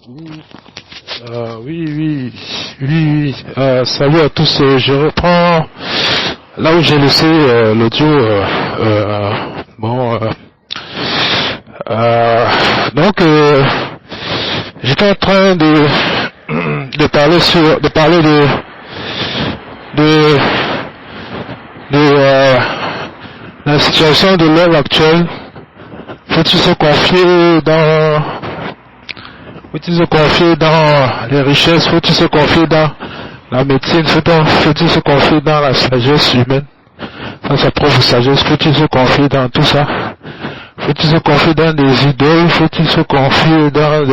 Oui. Salut à tous. Je reprends là où j'ai laissé l'audio. Donc, j'étais en train de parler de la situation de l'homme actuel. Faut-il se confier dans les richesses? Faut-il se confier dans la médecine? Faut-il se confier dans la sagesse humaine, dans sa propre sagesse? Faut-il se confier dans tout ça? Faut-il se confier dans des idoles? Faut-il se confier dans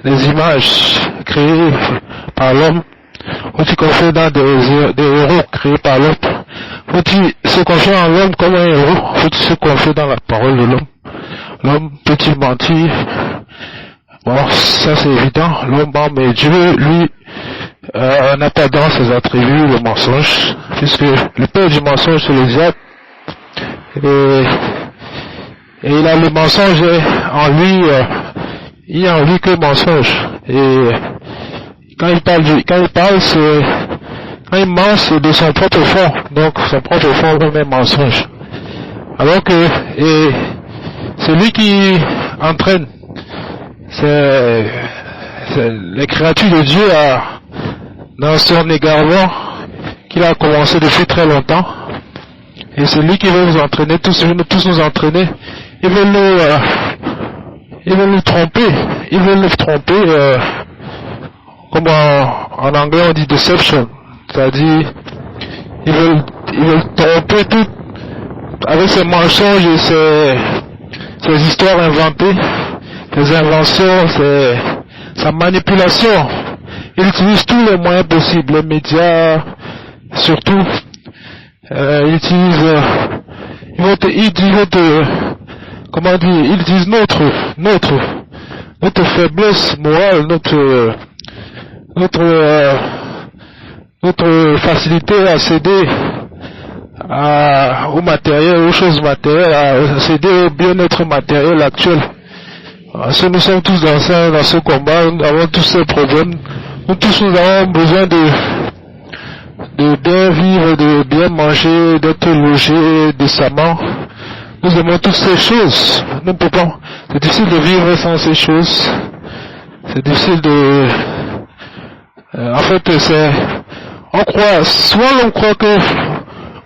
les images créées par l'homme? Faut-il se confier dans des héros créés par l'homme? Faut-il se confier en l'homme comme un héros? Faut-il se confier dans la parole de l'homme? L'homme peut-il mentir? Bon, ça c'est évident, l'homme ment, mais Dieu, lui, n'a pas dans ses attributs le mensonge, puisque le père du mensonge c'est le diable, et il a le mensonge en lui, il n'y a en lui que mensonge, et quand il ment, c'est de son propre fond, donc son propre fond même mensonge. Alors que, c'est lui qui entraîne, c'est les créatures de Dieu dans son égarement qu'il a commencé depuis très longtemps, et c'est lui qui veut nous entraîner, tous nous entraîner. Il veut nous tromper, comme en anglais on dit deception, c'est-à-dire ils veulent tromper tout avec ses mensonges et ses histoires inventées, ses inventions, sa manipulation. Il utilise tous les moyens possibles, les médias surtout. Ils utilisent notre faiblesse morale, notre facilité à céder au matériel, aux choses matérielles, à céder au bien-être matériel actuel. Parce que nous sommes tous dans ce combat, nous avons tous ces problèmes. Nous tous nous avons besoin de bien vivre, de bien manger, d'être logés décemment. Nous aimons toutes ces choses. Nous pouvons. C'est difficile de vivre sans ces choses. C'est difficile de. En fait, souvent l'on croit que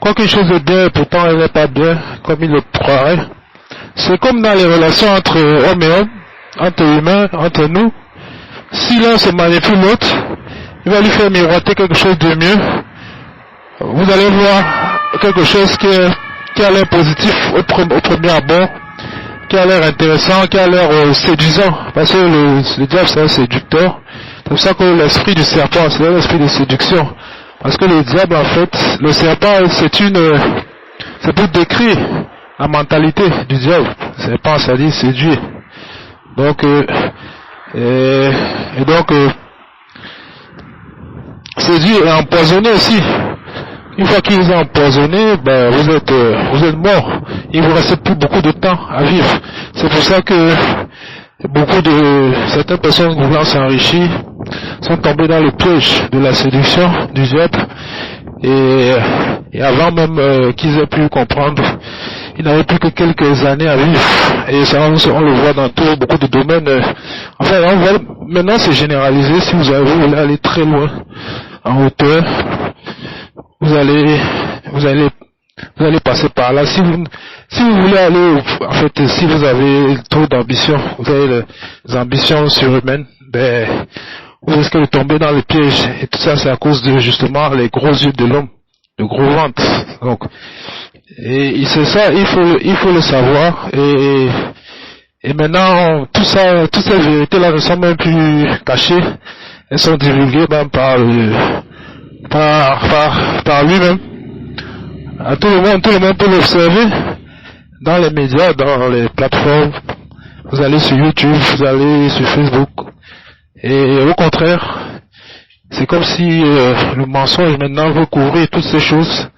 quelque chose est bien, pourtant elle n'est pas bien, comme il le croirait. C'est comme dans les relations entre hommes et hommes, entre humains, entre nous. Si l'un se manipule l'autre, il va lui faire miroiter quelque chose de mieux. Vous allez voir quelque chose qui a l'air positif au premier abord, qui a l'air intéressant, qui a l'air séduisant, parce que le diable c'est un séducteur. C'est pour ça que l'esprit du serpent, c'est l'esprit de séduction. Parce que le diable, en fait, le serpent, c'est pour décrire la mentalité du diable. Le serpent, ça dit séduire. Donc, séduire et empoisonner aussi. Une fois qu'il vous a empoisonné, vous êtes mort. Il vous reste plus beaucoup de temps à vivre. C'est pour ça que certaines personnes voulant s'enrichir sont tombées dans le piège de la séduction du diable, et avant même qu'ils aient pu comprendre, ils n'avaient plus que quelques années à vivre, et ça on le voit dans beaucoup de domaines. Enfin, maintenant c'est généralisé. Si vous voulez aller très loin en hauteur, vous allez passer par là. Si vous voulez aller, en fait, si vous avez trop d'ambition, vous avez des ambitions surhumaines, vous risquez de tomber dans le piège. Et tout ça, c'est à cause de, justement, les gros yeux de l'homme, le gros ventre. Donc, et c'est ça, il faut le savoir. Et maintenant, toutes ces vérités-là ne sont même plus cachées. Elles sont divulguées même par lui-même. Tout le monde peut l'observer dans les médias, dans les plateformes. Vous allez sur YouTube, vous allez sur Facebook. Et au contraire, c'est comme si le mensonge maintenant veut couvrir toutes ces choses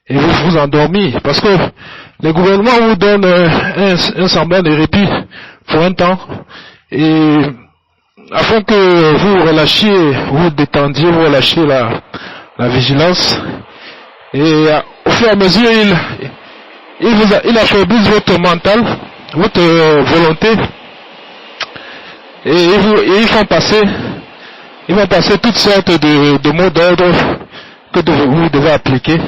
et vous endormir. Parce que les gouvernements vous donnent un semblant de répit pour un temps. Et afin que vous relâchiez, vous détendiez, vous relâchiez la vigilance. Et au fur et à mesure, il affaiblisse votre mental, votre volonté, et ils vont passer toutes sortes de mots d'ordre que vous devez appliquer.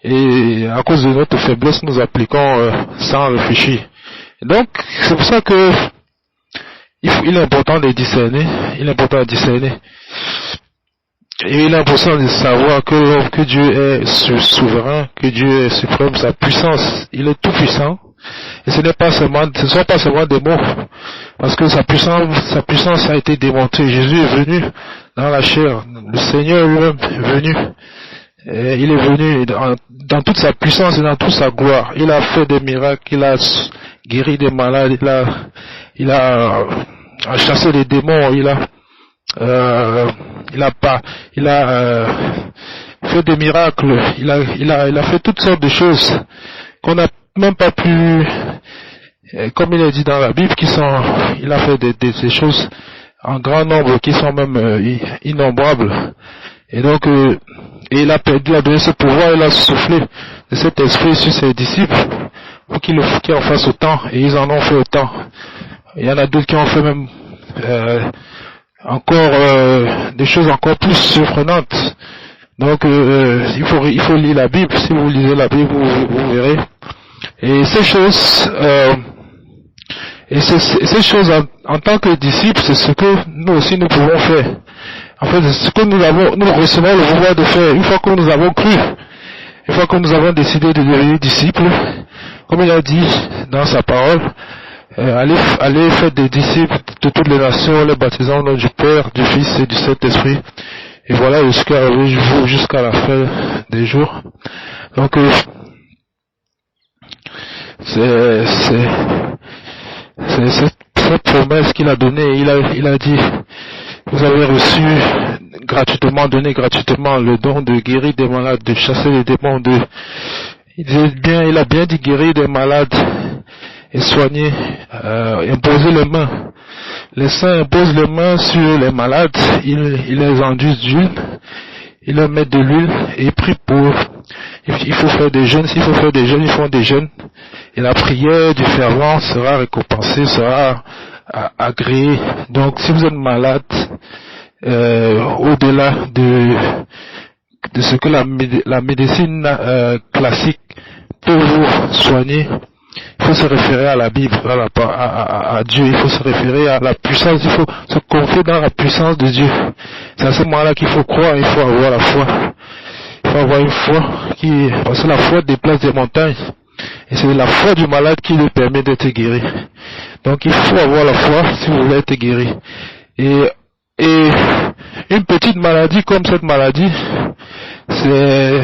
Et à cause de notre faiblesse, nous appliquons sans réfléchir. Donc, c'est pour ça que il est important de discerner. Il est important de discerner. Et il est important de savoir que Dieu est souverain, que Dieu est suprême, sa puissance, il est tout puissant. Et ce ne sont pas seulement des mots, parce que sa puissance a été démontrée. Jésus est venu dans la chair, le Seigneur lui-même est venu. Et il est venu dans toute sa puissance et dans toute sa gloire. Il a fait des miracles, il a guéri des malades, il a chassé les démons, il a fait des miracles, il a fait toutes sortes de choses qu'on n'a même pas pu, comme il est dit dans la Bible, il a fait des choses en grand nombre qui sont même innombrables. Et donc, il a donné ce pouvoir, il a soufflé de cet esprit sur ses disciples pour qu'ils en fassent autant, et ils en ont fait autant. Il y en a d'autres qui ont fait même encore des choses encore plus surprenantes. Donc il faut lire la Bible. Si vous lisez la Bible, vous verrez. Et ces choses en tant que disciples, c'est ce que nous aussi nous pouvons faire. En fait, c'est ce que nous recevons le pouvoir de faire une fois que nous avons cru, une fois que nous avons décidé de devenir disciples, comme il a dit dans sa parole. Allez faire des disciples de toutes les nations, les baptisant au nom du Père, du Fils et du Saint-Esprit. Et voilà jusqu'à la fin des jours. Donc c'est cette promesse qu'il a donnée. Il a dit, vous avez reçu gratuitement, donné gratuitement le don de guérir des malades, de chasser les démons, il a bien dit guérir des malades et soigner, imposer les mains. Les saints imposent les mains sur les malades, ils les enduisent d'huile, ils leur mettent de l'huile et ils prient pour. Il faut faire des jeûnes, s'il faut faire des jeûnes, ils font des jeûnes. Et la prière du fervent sera récompensée, sera agréée. Donc si vous êtes malade, au-delà de ce que la médecine classique peut vous soigner, il faut se référer à la Bible, à Dieu, il faut se référer à la puissance, il faut se confier dans la puissance de Dieu. C'est à ce moment-là qu'il faut croire, il faut avoir la foi. Il faut avoir une foi parce que la foi déplace des montagnes. Et c'est la foi du malade qui lui permet d'être guéri. Donc il faut avoir la foi si vous voulez être guéri. Et une petite maladie comme cette maladie, c'est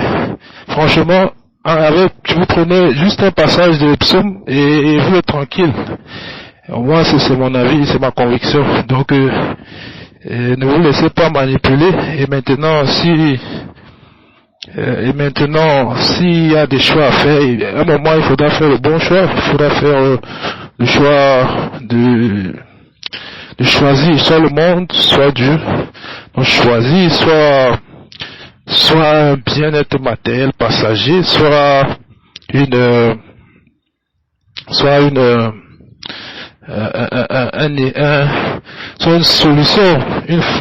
franchement, vous prenez juste un passage de psaume et vous êtes tranquille. Moi, c'est mon avis, c'est ma conviction. Donc, ne vous laissez pas manipuler. Et maintenant, s'il y a des choix à faire, à un moment, il faudra faire le bon choix. Il faudra faire le choix de choisir soit le monde, soit Dieu. Donc, choisir soit un bien-être matériel passager, soit une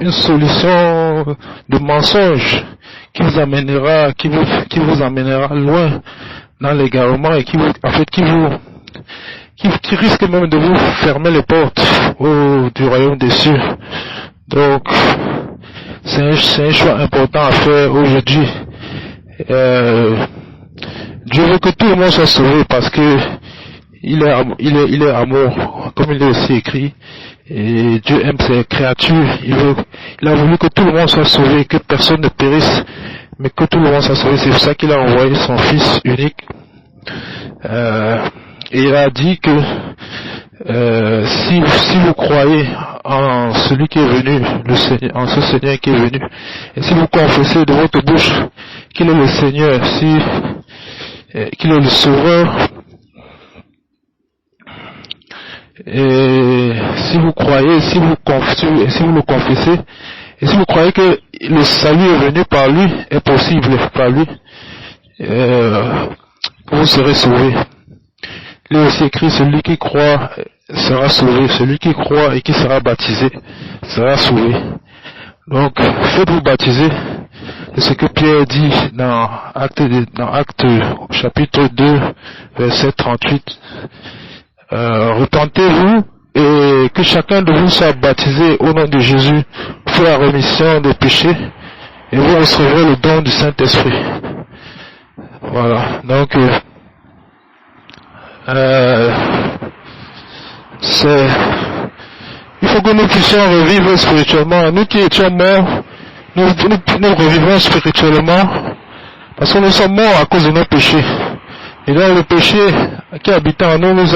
solution de mensonge qui vous amènera loin dans l'égarement et qui risque même de vous fermer les portes du royaume des cieux. Donc c'est un choix important à faire aujourd'hui. Dieu veut que tout le monde soit sauvé parce que il est amour, comme il est aussi écrit. Et Dieu aime ses créatures. Il a voulu que tout le monde soit sauvé, que personne ne périsse, mais que tout le monde soit sauvé. C'est pour ça qu'il a envoyé son Fils unique. Et il a dit que si vous croyez en celui qui est venu, le Seigneur, en ce Seigneur qui est venu, et si vous confessez de votre bouche qu'il est le Seigneur, qu'il est le Sauveur, et si vous croyez, si vous le confessez, et si vous croyez que le salut est venu par lui, est possible par lui, vous serez sauvés. Il est aussi écrit, celui qui croit sera sauvé, celui qui croit et qui sera baptisé sera sauvé. Donc, faites-vous baptiser. C'est ce que Pierre dit dans Actes chapitre 2, verset 38. Repentez-vous et que chacun de vous soit baptisé au nom de Jésus pour la rémission des péchés et vous recevrez le don du Saint-Esprit. Voilà. Donc, il faut que nous puissions revivre spirituellement. Nous qui étions morts, nous revivons spirituellement parce que nous sommes morts à cause de nos péchés. Et donc le péché qui habitait en nous nous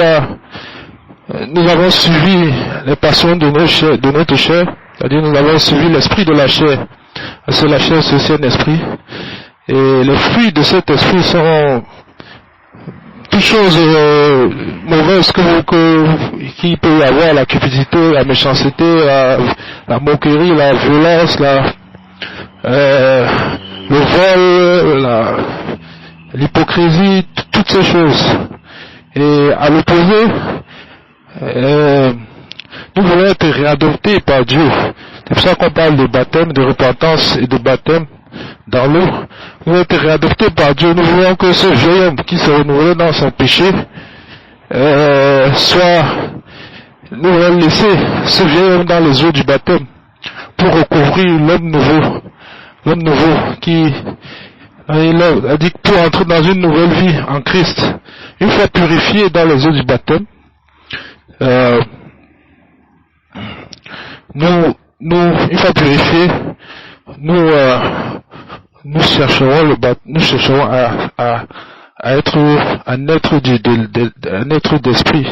avons suivi les passions de notre chair, c'est-à-dire nous avons suivi l'esprit de la chair. Parce que la chair c'est aussi un esprit. Et les fruits de cet esprit sont toutes choses mauvaises qui peut y avoir, la cupidité, la méchanceté, la moquerie, la violence, le vol, l'hypocrisie, toutes ces choses. Et à l'opposé, nous voulons être réadoptés par Dieu. C'est pour ça qu'on parle de baptême, de repentance et de baptême dans l'eau. Nous voulons être réadoptés par Dieu. Nous voulons que ce vieil homme qui se renouvelle dans son péché nous voulons laisser ce vieil homme dans les eaux du baptême pour recouvrir l'homme nouveau qui a dit que pour entrer dans une nouvelle vie en Christ, une fois purifié dans les eaux du baptême, une fois purifiés, nous chercherons à naître d'esprit.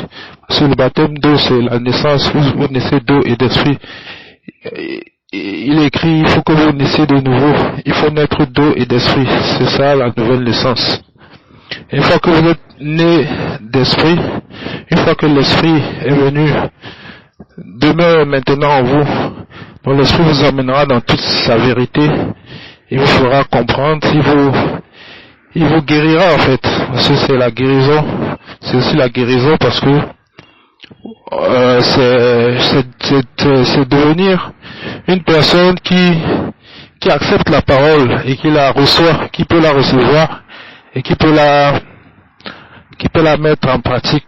Parce que le baptême d'eau, c'est la naissance, vous naissez d'eau et d'esprit. Il est écrit, il faut que vous naissiez de nouveau. Il faut naître d'eau et d'esprit. C'est ça la nouvelle naissance. Et une fois que vous êtes né d'esprit, une fois que l'esprit est venu, demeure maintenant en vous, donc l'esprit vous emmènera dans toute sa vérité. Il vous fera comprendre, il vous guérira en fait. Parce que c'est la guérison. C'est aussi la guérison parce que c'est devenir une personne qui accepte la parole et qui la reçoit, qui peut la recevoir et qui peut la mettre en pratique.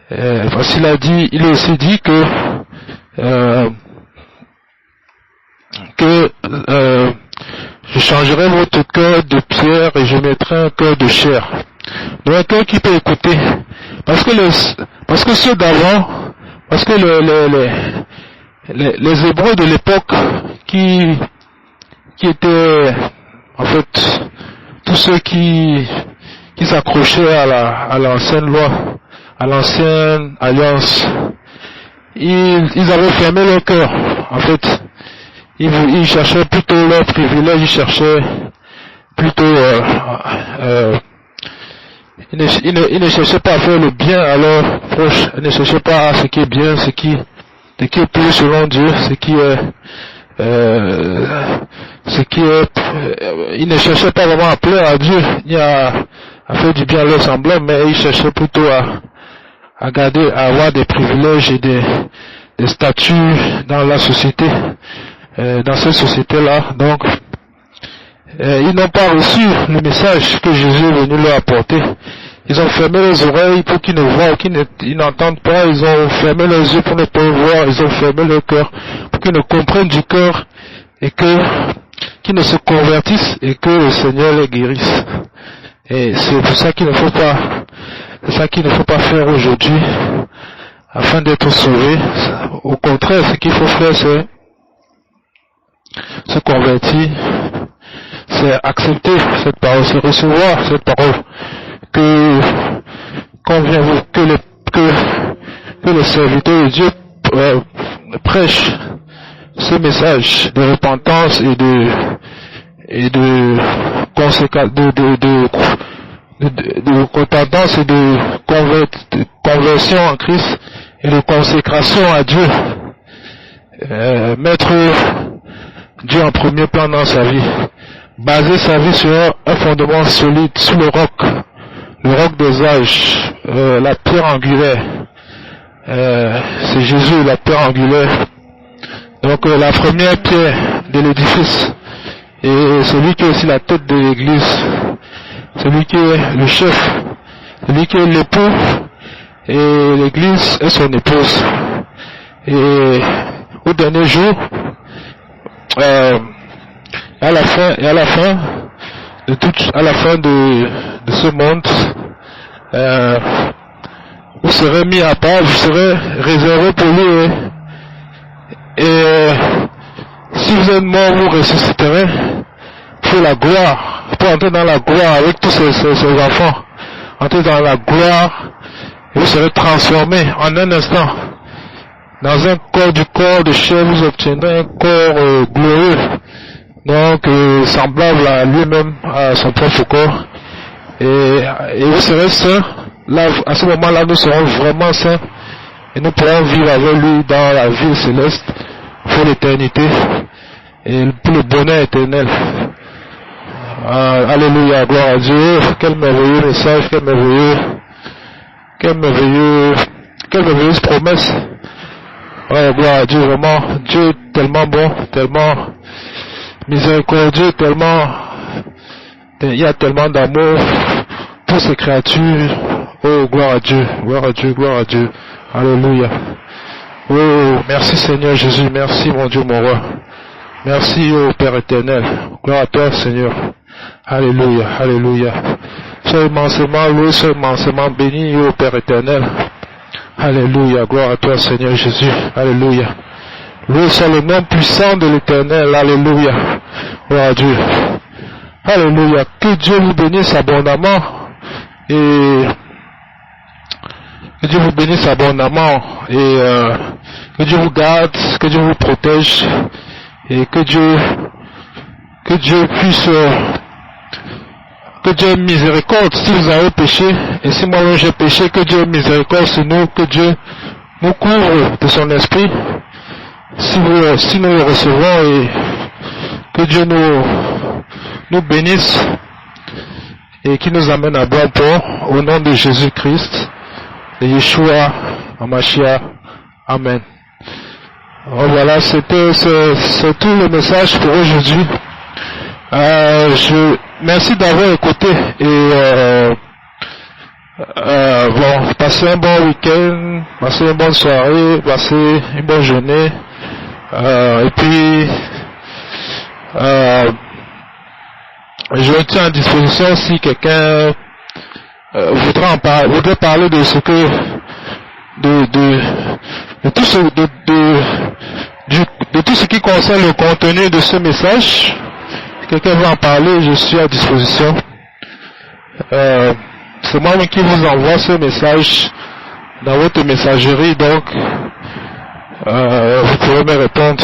Parce qu'il a dit, il a aussi dit que je changerai votre cœur de pierre et je mettrai un cœur de chair. Donc un cœur qui peut écouter. Parce que ceux d'avant, parce que les Hébreux de l'époque qui étaient en fait tous ceux qui s'accrochaient à l'ancienne loi, à l'ancienne alliance, ils avaient fermé leur cœur. En fait, ils cherchaient plutôt leur privilège, ils cherchaient plutôt ils ne cherchaient pas à faire le bien à leurs proches, ils ne cherchaient pas à ce qui est bien, ce qui est pur selon Dieu, ils ne cherchaient pas vraiment à plaire à Dieu, ni à faire du bien à leurs semblables, mais ils cherchaient plutôt à avoir des privilèges et des statuts dans la société, dans cette société-là. Donc, ils n'ont pas reçu le message que Jésus est venu leur apporter. Ils ont fermé les oreilles pour qu'ils ne voient, qu'ils n'entendent pas. Ils ont fermé les yeux pour ne pas voir. Ils ont fermé leur cœur pour qu'ils ne comprennent du cœur et qu'ils ne se convertissent et que le Seigneur les guérisse. Et c'est pour ça qu'il ne faut pas faire aujourd'hui afin d'être sauvé. Au contraire, ce qu'il faut faire, c'est se convertir. C'est accepter cette parole, c'est recevoir cette parole que le serviteur de Dieu prêche ce message de repentance et de repentance et de conversion en Christ et de consécration à Dieu. Mettre Dieu en premier plan dans sa vie. Baser sa vie sur un fondement solide, sur le roc des âges, la pierre angulaire. C'est Jésus, la pierre angulaire. Donc la première pierre de l'édifice. Et celui qui est aussi la tête de l'église. Celui qui est le chef. Celui qui est l'époux. Et l'église est son épouse. Et au dernier jour, à la fin de ce monde, vous serez mis à part, vous serez réservé pour lui. Et si vous êtes mort, vous ressusciterez pour la gloire, pour entrer dans la gloire avec tous ces enfants. Entrer dans la gloire et vous serez transformés en un instant. Dans un corps du corps de chair, vous obtiendrez un corps glorieux. Donc semblable à lui-même, à son propre corps. Et vous serez saints. Là, à ce moment-là, nous serons vraiment saints. Et nous pourrons vivre avec lui dans la vie céleste pour l'éternité et pour le bonheur éternel. Alléluia, gloire à Dieu. Quel merveilleux message, quelle merveilleuse promesse. Ouais, gloire à Dieu, vraiment. Dieu est tellement bon, tellement miséricordieux, il y a tellement d'amour pour ses créatures. Oh, gloire à Dieu, gloire à Dieu, gloire à Dieu. Alléluia. Oh, merci Seigneur Jésus, merci mon Dieu, mon roi. Merci, oh Père éternel. Gloire à toi, Seigneur. Alléluia, alléluia. Sois immensément loué, sois immensément béni, oh Père éternel. Alléluia, gloire à toi, Seigneur Jésus. Alléluia. Loué soit le nom puissant de l'éternel. Alléluia. Gloire à Dieu. Alléluia. Que Dieu vous bénisse abondamment. Et que Dieu vous bénisse abondamment. Et que Dieu vous garde, que Dieu vous protège. Et que Dieu puisse... que Dieu ait miséricorde si vous avez péché. Et si moi-même j'ai péché, que Dieu ait miséricorde sur nous. Que Dieu nous couvre de son esprit. Si nous le recevons, et que Dieu nous bénisse et qui nous amène à bon port au nom de Jésus-Christ, de Yeshua, Hamashiach. Amen. Alors voilà, c'est tout le message pour aujourd'hui. Merci d'avoir écouté et bon, passez un bon week-end, passez une bonne soirée, passez une bonne journée. Et puis je tiens à disposition si quelqu'un voudrait parler de ce que de tout ce qui concerne le contenu de ce message. Si quelqu'un veut en parler, je suis à disposition. C'est moi qui vous envoie ce message dans votre messagerie, donc vous pouvez me répondre.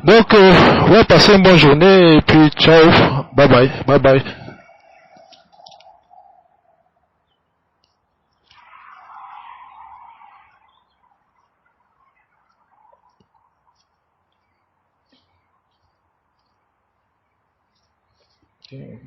Donc, ouais, passez une bonne journée et puis ciao, bye bye, bye bye. Okay.